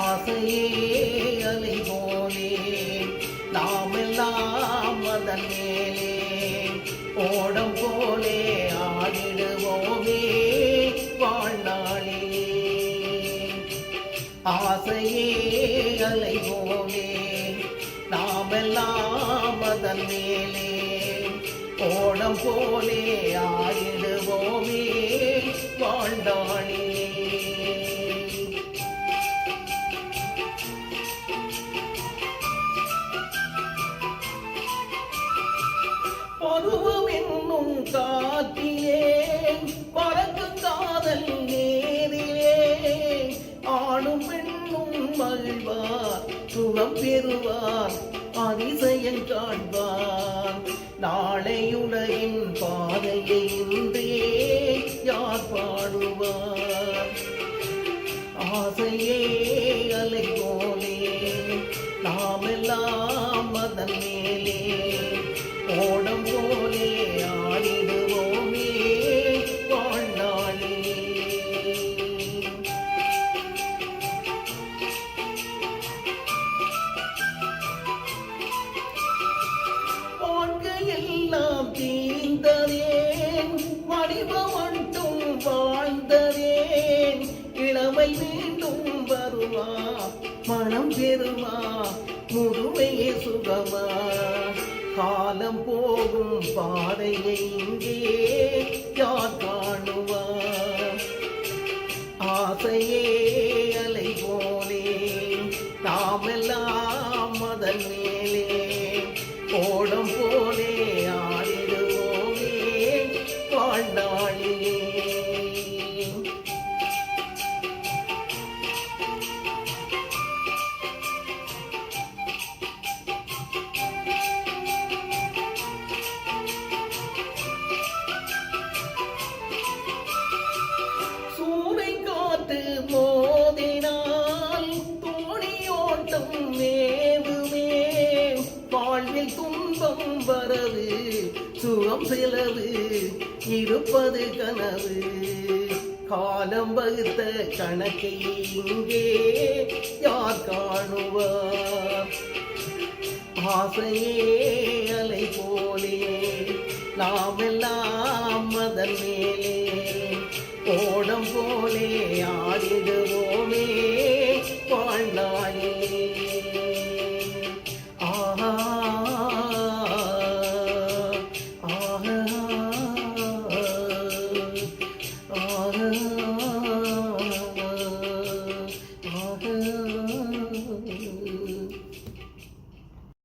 ஆசையே அலை போலே நாமெல்லாம் அதன் மேலே ஓடம் போலே ஆடிடுவோமே வாழ்நாளே. ஆசையே அலை போலே நாமெல்லாம் அதன் மேலே ஓடம் போலே ஆடிடுவோமே வாழ்நாளே. பருவம் என்னும் காற்றிலே பறக்கும் காதல் நேரிலே ஆணும் பெண்ணும் மகிழ்வார் சுகம் பெறுவார் அதிசயம் காண்பார். நாளையுலகின் பாதையை இன்றே யார் பாடுவார். ஆசையே அலை போலே நாமெல்லாம் அதன் மேலே ஓடம் போலே ஆடிடுவோமே வாழ்நாளே. வாழ்க்கையெல்லாம் தீர்ந்ததேன் வடிவம் மட்டும் வாழ்ந்ததேன். இளமை மீண்டும் வருமா மனம் பெறுமா முதுமையே சுகமா. காலம் போகும் பாதையை இங்கே யார் காணுவார். ஆசையே அலை போலே நாமெல்லாம் அதன் மேலே ஓடம் போலே ஆடிடுவோமே வாழ்நாளே. மோதினால் தோணியோட்டம் மேவுமே. வாழ்வில் துன்பம் வரவு சுகம் செலவு இருப்பது கனவு. காலம் வகுத்த கணக்கை இங்கே யார் காணுவார். ஆசையே அலை போலே நாமெல்லாம் அதன் மேலே ஓடம் போலே ஆடிடுவோமே